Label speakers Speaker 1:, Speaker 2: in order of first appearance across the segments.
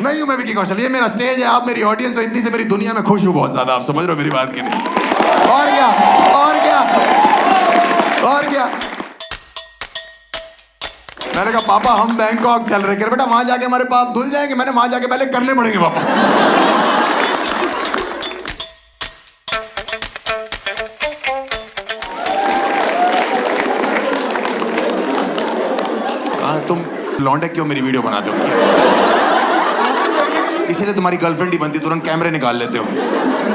Speaker 1: नहीं हूं मैं विकी कौशल, ये मेरा स्टेज है, आप मेरी ऑडियंस हो, इतनी से मेरी दुनिया में खुश हूं बहुत ज्यादा, आप समझ रहे हो मेरी बात की नहीं? और क्या और क्या और क्या। मैंने कहा पापा हम बैंकॉक चल रहे, बेटा वहां जाके हमारे पाप धुल जाएंगे। मैंने वहां जाके पहले करने पड़ेंगे पापा। तुम लौंडे क्यों मेरी वीडियो बनाते हो? इसीलिए तुम्हारी गर्लफ्रेंड ही बनती, तुरंत कैमरे निकाल लेते हो,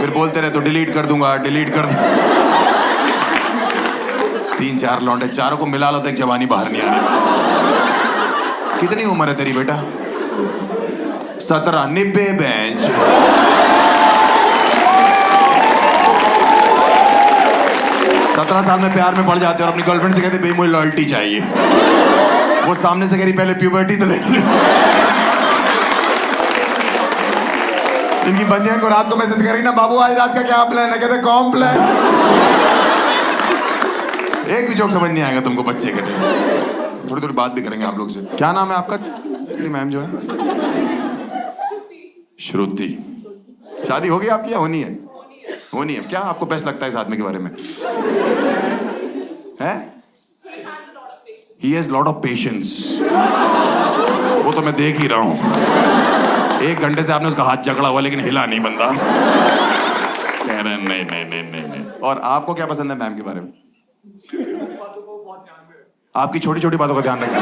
Speaker 1: फिर बोलते रहे तो डिलीट कर दूंगा, डिलीट कर दूंगा। 3-4 लौंडे, चारों को मिला लो तो एक जवानी बाहर नहीं आ रही। कितनी उम्र है तेरी बेटा? 17, निब्बे बेंच। 17 साल में प्यार में पड़ जाते और अपनी गर्लफ्रेंड से कहते भाई मुझे लॉयल्टी चाहिए। वो सामने से कह रही पहले प्यूबर्टी तो ले। इनकी बंदियां को रात को मैसेज कर रही ना, बाबू आज रात का क्या प्लान है? कहते कौन प्लान? एक भी जोक समझ नहीं आएगा तुमको बच्चे के लिए। थोड़ी थोड़ी बात भी करेंगे आप लोग से। क्या नाम है आपका? मैम जो है श्रुति। शादी होगी आपकी या होनी है? होनी है। क्या आपको बेस्ट लगता है इस आदमी के बारे में? है He has lot of patience। वो तो मैं देख ही रहा हूँ। 1 घंटे से आपने उसका हाथ जकड़ा हुआ लेकिन हिला नहीं बंदा। कह रहे नहीं नहीं नहीं नहीं नहीं। और आपको क्या पसंद है मैम के बारे में? आपकी छोटी छोटी बातों का ध्यान रखें।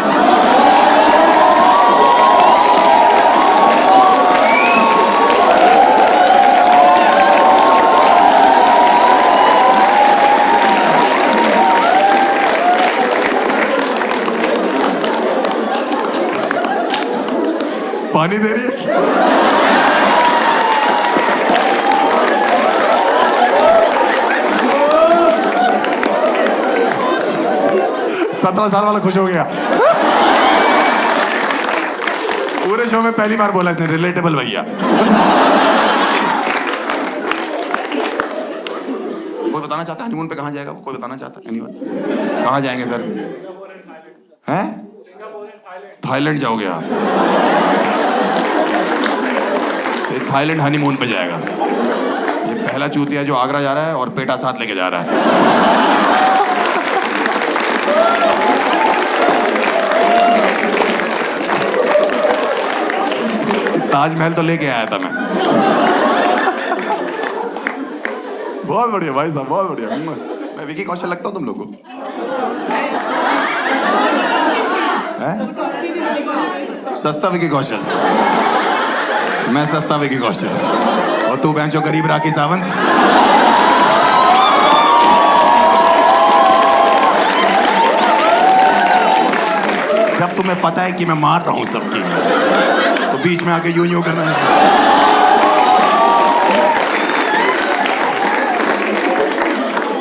Speaker 1: पानी दे रही है। 17 साल वाला खुश हो गया। पूरे शो में पहली बार बोला इसने रिलेटेबल भैया। कोई बताना चाहता है हनीमून पे कहाँ जाएगा? कोई बताना चाहता है? एनीवन? कहाँ जाएंगे सर? हैं? थाईलैंड जाओगे आप? थाईलैंड हनीमून पे जाएगा। ये पहला चूतिया जो आगरा जा रहा है और पेटा साथ लेके जा रहा है। ताजमहल तो लेके आया था मैं। बहुत बढ़िया भाई साहब, बहुत बढ़िया। मैं विकी कौशल लगता हूँ तुम लोगों को? सस्ता विकी कौशल। मैं सस्ता विकी कौशल और तू बेंचो गरीब राखी सावंत। जब तुम्हें पता है कि मैं मार रहा हूं सबकी, तो बीच में आके यूं यूं करना है।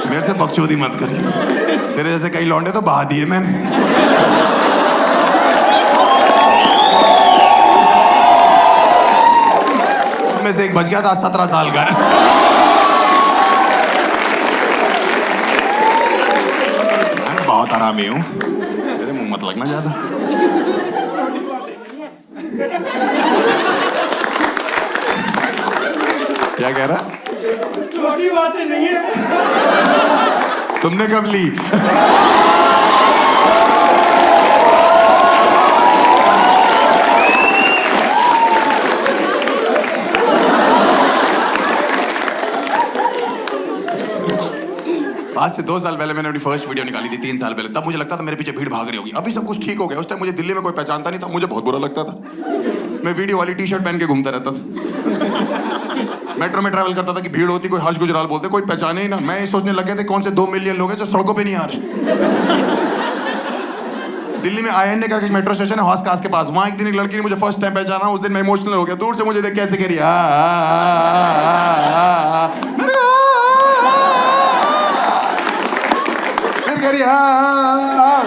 Speaker 1: मेरे से बकचोदी मत कर। तेरे जैसे कई लौंडे तो बहा दिए मैंने। में से एक बच गया था, 17 साल का है। मैं बहुत आरामी हूँ, मेरे मुंह मत लगना ज्यादा। क्या कह रहा?
Speaker 2: छोटी बातें नहीं है।
Speaker 1: तुमने कब ली? आज से 2 साल पहले मैंने अपनी फर्स्ट वीडियो निकाली थी, 3 साल पहले। तब मुझे लगता था मेरे पीछे भीड़ भाग रही होगी। अभी सब कुछ ठीक हो गया। उस टाइम मुझे दिल्ली में कोई पहचानता नहीं था, मुझे बहुत बुरा लगता था। मैं वीडियो वाली टी-शर्ट पहन के घूमता रहता था। मेट्रो में ट्रैवल करता था कि भीड़ होती, कोई हर्ष गुजराल बोलते, कोई पहचाने ही ना। मैं ये सोचने लग गया था कौन से 2 मिलियन लोग हैं जो सड़कों पे नहीं आ रहे। दिल्ली में INA करके मेट्रो स्टेशन है, हौस खास के पास। वहां एक दिन एक लड़की ने मुझे फर्स्ट टाइम पहचाना। उस दिन मैं इमोशनल हो गया। दूर से मुझे देख कैसे कह रही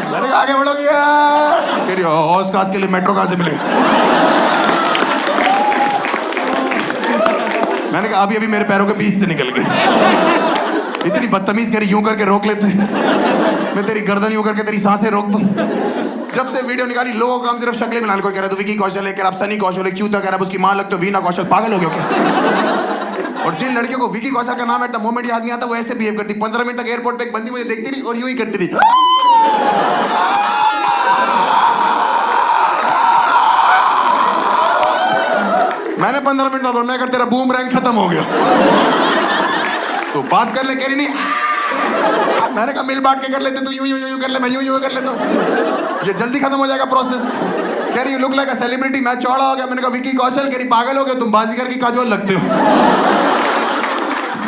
Speaker 1: मैंने आगे बढ़ोगी कह रही हौस खास के लिए मेट्रो कहां से मिले? मैंने कहा अभी अभी मेरे पैरों के बीच से निकल गई। इतनी बदतमीज कह रही, यूं करके रोक लेते। मैं तेरी गर्दन यूं करके तेरी सांसें रोक दूं। जब से वीडियो निकाली लोगों का काम सिर्फ शक्लें बनाने को कह रहा, तो विकी कौशल है, कह रहा सनी कौशल है, क्यों तो कह रहा उसकी मां लगती है वीना कौशल। पागल हो गया क्या? और जिन लड़कियों को विकी कौशल का नाम है मोमेंट याद नहीं आता, वो ऐसे बिहेव करती। 15 मिनट तक एयरपोर्ट पे एक बंदी मुझे देखती रही और यूं ही करती थी। मैंने 15 मिनट बाद मैं कर तेरा बूम रैंक खत्म हो गया, तो बात कर ले। कह रही नहीं। मैंने कहा मिल बांट के कर लेते, तू यूं यूं यूं कर ले, मैं यूं यूं कर लेता हूं, ये जल्दी खत्म हो जाएगा प्रोसेस। कह रही लुक लाइक अ सेलिब्रिटी, मैं चौड़ा हो गया। मैंने कहा विकी कौशल। कह रही पागल हो गए तुम, बाजीगर की काजोल लगते हो।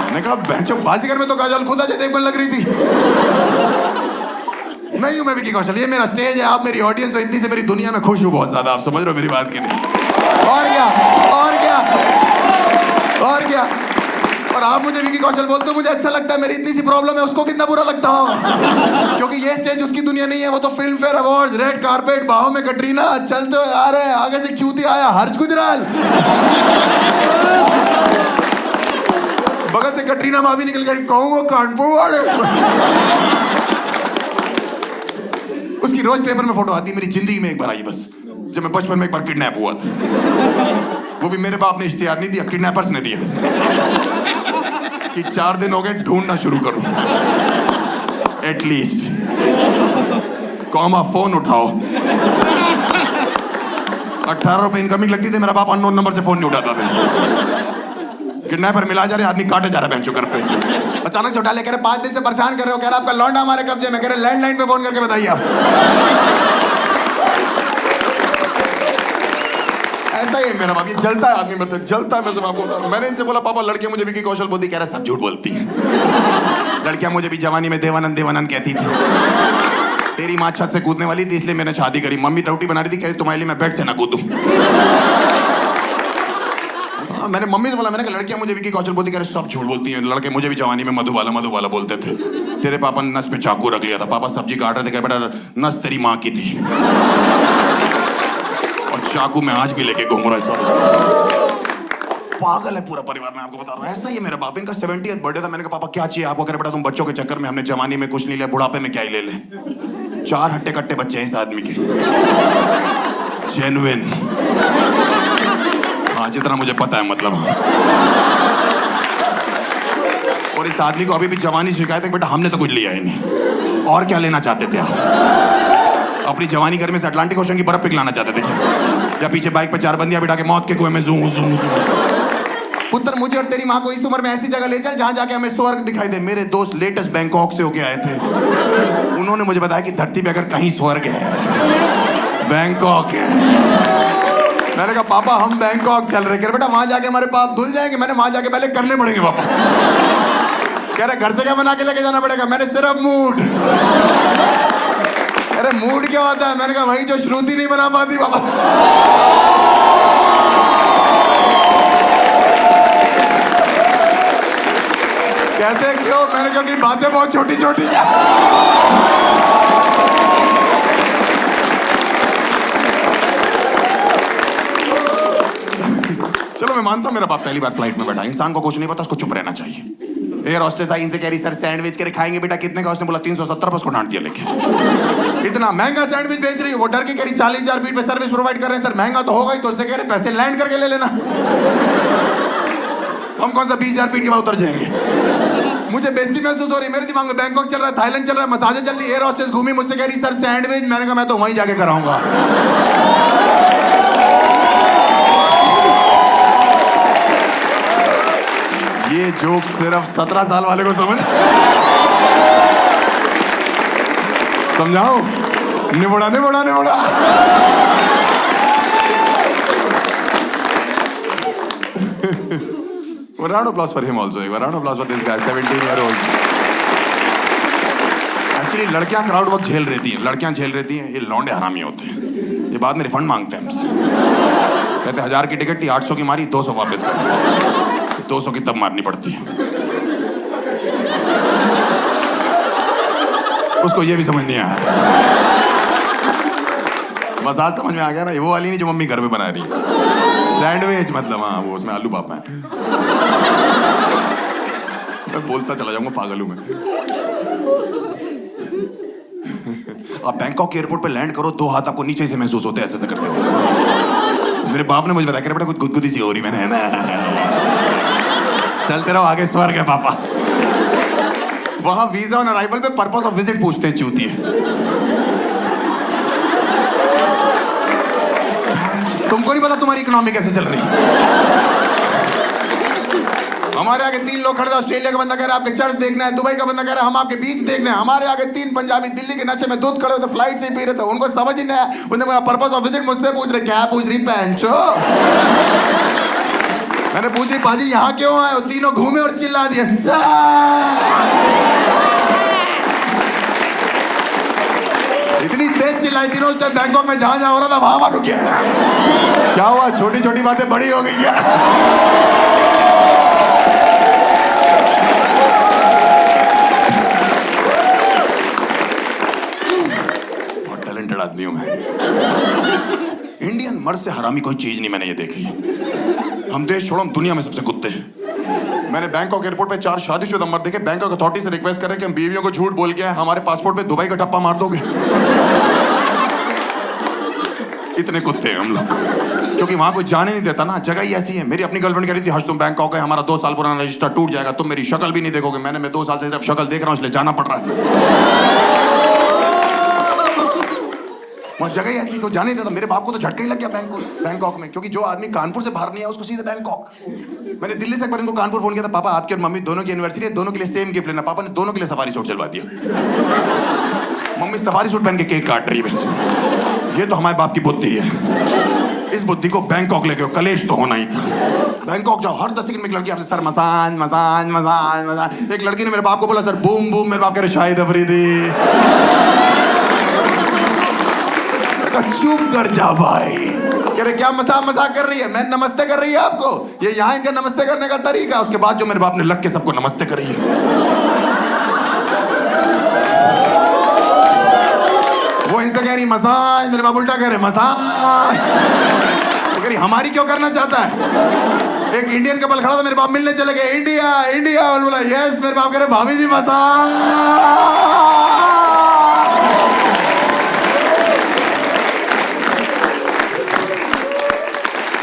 Speaker 1: मैंने कहा बेंचो बाजीगर में तो काजोल खुद अजय देवगन लग रही थी। नहीं हूं मैं विकी कौशल, ये मेरा स्टेज है, आप मेरी ऑडियंस हो, इतनी से मेरी दुनिया में खुश हूं बहुत ज्यादा। आप समझ रहे हो मेरी बात की नहीं? और क्या और क्या और क्या। और आप मुझे विकी कौशल बोलते हो, मुझे अच्छा लगता है। मेरी इतनी सी प्रॉब्लम है, उसको कितना बुरा लगता होगा, क्योंकि ये स्टेज उसकी दुनिया नहीं है। वो तो film fair awards, red carpet, बाहों में कटरीना, चलते हुए आ रहे हैं, आगे से चूती आया हर्ष गुजराल, बगल से कटरीना भाभी निकल गई, कहूँ कानपुर वाले। उसकी रोज पेपर में फोटो आती। मेरी जिंदगी में एक बार आई बस, जब मैं बचपन में एक बार किडनैप हुआ था। वो भी मेरे बाप ने इश्तिहार नहीं दिया, किडनैपर्स ने दिया कि 4 दिन हो गए ढूंढना शुरू करूं एटलीस्ट, कॉमा फोन उठाओ। 18 रुपए इनकमिंग लगती थी, मेरा बाप अननोन नंबर से फोन नहीं उठाता था। किडनैपर मिला जा रहे, आदमी काटे जा रहा है बेंचो घर पे। अचानक से उठा ले, कह रहे 5 दिन से परेशान कर रहे हो, कह रहा आपका लौंडा हमारे कब्जे में। कह रहे लैंडलाइन पे फोन करके बताइए आप। ऐसा ही है मेरा बाप, ये जलता है आदमी मेरे से, जलता है। मैं से आपको बता रहा हूं। मैंने इनसे बोला पापा लड़कियां मुझे विकी कौशल बोलती। कह रहा सब झूठ बोलती है, लड़कियां मुझे भी जवानी में देवानंद देवानंद कहती थी। तेरी माँ छत से कूदने वाली थी इसलिए मैंने शादी करी। मम्मी रोटी बना रही थी, कह रही तुम्हारे लिए मैं बेड से ना कूदूं। मैंने मम्मी से बोला, मैंने कहा लड़कियां मुझे विकी कौशल बोलती। कह रहे सब झूठ बोलती हैं, लड़के मुझे भी जवानी में मधुबाला बोलते थे। तेरे पापा ने नस पे चाकू रख लिया था, पापा सब्जी काट रहे थे, कह बेटा नस तेरी माँ की थी, और चाकू में आज भी लेके घूम रहा है। सब पागल है पूरा परिवार, मैं आपको बता रहा हूँ। ऐसा ही है मेरा बाप। इनका 70th बर्थडे था, मैंने कहा पापा क्या चाहिए आपको? कह रहे बेटा तुम बच्चों के चक्कर में हमने जवानी में कुछ नहीं लिया, बुढ़ापे में क्या ही ले लें। 4 हट्टे कट्टे बच्चे हैं इस आदमी के, जेन्युइन। हाँ जितना मुझे पता है मतलब। और इस आदमी को अभी भी जवानी शिकायत है, बेटा हमने तो कुछ लिया ही नहीं। और क्या लेना चाहते थे आप? अपनी जवानी घर में से अटलांटिक ओशन की बर्फ पिघलाना चाहते थे क्या? या पीछे बाइक पे 4 बंदियां बिठा के मौत के कुएं में जूं जूं जूं। पुत्र मुझे और तेरी माँ को इस उम्र में ऐसी जगह ले चल जहां जाके हमें स्वर्ग दिखाई दे। मेरे दोस्त लेटेस्ट बैंकॉक से होके आए थे, उन्होंने मुझे बताया कि धरती पे अगर कहीं स्वर्ग है बैंकॉक है। मैंने कहा पापा हम बैंकॉक चल रहे। कह रहे बेटा वहां जाके हमारे पाप धुल जाएंगे। मैंने वहां जाके पहले करने पड़ेंगे पापा। कह रहे घर से क्या बना के लेके जाना पड़ेगा? मैंने सिर्फ मूड। अरे मूड क्या होता है? मैंने कहा वही जो श्रुति नहीं बना पाती पापा। कहते क्यों? मैंने कहा कि बातें बहुत छोटी छोटी है। चलो मैं मानता हूं मेरा बाप पहली बार फ्लाइट में बैठा, इंसान को कुछ नहीं पता, उसको चुप रहना चाहिए। एयर हॉस्टेस आई, इनसे कह रही सर सैंडविच के खाएंगे बेटा कितने का? उसने बोला 370, उसको डांट दिया लेके। इतना महंगा सैंडविच बेच रही है, वो डर के कह रही 40,000 फीट पे सर्विस प्रोवाइड कर रहे हैं सर। महंगा तो होगा ही, तो उससे कह रहे पैसे लैंड करके ले लेना। हम कौन सा 20,000 फीट के बाद उतर जाएंगे? मुझे बेइज्जती महसूस हो रही। मेरे दिमाग में बैंकॉक चल रहा है, थाईलैंड चल रहा है, मसाजें चल रही, एयर हॉस्टेस घूमी, मुझसे कह रही सर सैंडविच। मैंने कहा मैं तो वहीं जाके कराऊंगा। ये जोक सिर्फ 17 साल वाले को समझाओ। निबड़ा निबड़ा निबड़ा। round of applause for him also. A round of applause for this guy, 17-year-old. Actually लड़कियां क्राउड वर्क झेल रहती हैं, लड़कियां झेल रहती हैं, ये लौंडे हरामी होते हैं। ये बाद में रिफंड मांगते हैं हमसे, कहते 1000 की टिकट थी 800 की मारी, 200 वापस कर। 200 की तब मारनी पड़ती है। उसको ये भी समझ नहीं आया। बस आज समझ में आ गया ना, वो वाली नहीं जो मम्मी घर पे बना रही है सैंडविच, मतलब हाँ वो उसमें आलू पापा है। मैं बोलता चला जाऊंगा, पागल हूं मैं। आप बैंकॉक एयरपोर्ट पे लैंड करो, 2 हाथ आपको नीचे से महसूस होते हैं, ऐसे करते हो। मेरे बाप ने मुझे बताया कि बेटा कुछ गुदगुदी सी हो रही, मैंने ना चलते रहो आगे, स्वर्ग है पापा। वहां वीजा ऑन अराइवल पे पर्पस ऑफ विजिट पूछते हैं, चूतिए। तुमको नहीं पता तुम्हारी इकोनॉमी कैसे चल रही है। हमारे आगे 3 लोग खड़े थे, ऑस्ट्रेलिया का बंदा कह रहा है आपके चर्च देखना है, दुबई का बंदा कह रहा है हम आपके बीच देखना है। हमारे आगे 3 पंजाबी दिल्ली के नशे में दूध खड़े होते, फ्लाइट से ही पी रहे थे, उनको समझ ही नहीं आया। उन्होंने बोला पर्पस ऑफ विजिट, मुझसे पूछ रहे क्या पूछ रही पैंचो। मैंने पूछ रही पाजी यहाँ क्यों आए हो, तीनों घूमे और चिल्ला दिए इतनी तेज चिल्लाई तीनों। उस टाइम बैंकॉक में जहां जहां हो रहा था वहां मारू क्या हुआ, छोटी छोटी बातें बड़ी हो गई क्या। बहुत टैलेंटेड आदमी हूं मैं। इंडियन मर्द से हरामी कोई चीज नहीं मैंने ये देखी। हम देश छोड़ो, हम दुनिया में सबसे कुत्ते हैं। मैंने बैंकॉक एयरपोर्ट पे 4 शादीशुदा मर्द देखे, बैंकॉक अथॉरिटी से रिक्वेस्ट कर रहे हैं कि हम बीवियों को झूठ बोल के आए, हमारे पासपोर्ट पे दुबई का टप्पा मार दोगे। इतने कुत्ते हैं हम लोग, क्योंकि वहां कोई जाने नहीं देता ना, जगह ही ऐसी है। मेरी अपनी गर्लफ्रेंड कह रही थी हज तुम बैंकॉक है, हमारा 2 साल पुराना रजिस्टर टूट जाएगा, तुम मेरी शक्ल भी नहीं देखोगे। मैं 2 साल से सिर्फ शक्ल देख रहा हूँ, इसलिए जाना पड़ रहा है। वहाँ जगह ही ऐसी, कोई जाने नहीं देता। मेरे बाप को तो झटका ही लग गया बैंकॉक में, क्योंकि जो आदमी कानपुर से बाहर नहीं है उसको सीधे बैंकॉक। मैंने दिल्ली से एक बार इनको कानपुर फोन किया था, पापा आपके और मम्मी दोनों की एनिवर्सरी है, दोनों के लिए सेम गिफ्ट लेना। पापा ने दोनों के लिए सफारी सूट सिलवा दिया। मम्मी सफारी सूट पहन के केक काट रही है। ये तो हमारे बाप की बुद्धि है। इस बुद्धि को बैंकॉक लेके कलेश तो होना ही था। बैंकॉक जाओ, हर 10 सेकंड में एक लड़की आपसे sir massage massage massage massage. एक लड़की ने मेरे बाप को बोला सर बूम बूम, मेरे बाप कह रहे शाहिद अफरीदी। चुप कर जा भाई। कह रहे क्या मजाक कर रही है। मैं नमस्ते कर रही है आपको, ये यहाँ इनका नमस्ते करने का तरीका। उसके बाद जो मेरे बाप ने लग के सबको नमस्ते करी है। वो इनसे कह रही मसाज, मेरे बाप उल्टा कह रहे मसाज। तो कह रही हमारी क्यों करना चाहता है। एक इंडियन कपल खड़ा था, मेरे बाप मिलने चले गए, इंडिया इंडिया, और बोला यस। मेरे बाप कह रहे भाभी जी मसाज।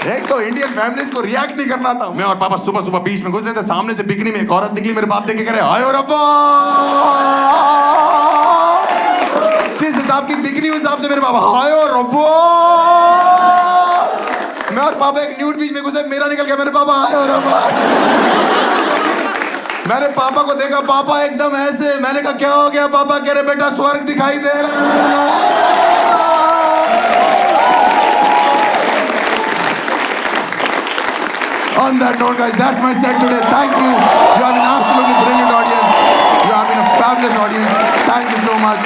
Speaker 1: एक तो इंडियन फैमिलीज को रिएक्ट नहीं करना था। मैं और पापा सुबह सुबह बीच में घुस रहे थे, सामने से बिकनी में एक औरत निकली। मेरे बाप देख के कह रहे हाय रब्बा। जिस हिसाब की बिकनी उस हिसाब से मेरे पापा हाय रब्बा। मैं और पापा एक न्यूड बीच में घुसे, मेरा निकल गया, मेरे पापा हाय रब्बा। मैंने पापा को देखा, पापा एकदम ऐसे। मैंने कहा क्या हो गया। पापा कह रहे बेटा स्वर्ग दिखाई दे रहा है। On that note, guys, that's my set today. Thank you. You have been absolutely brilliant audience. You have been a fabulous audience. Thank you so much.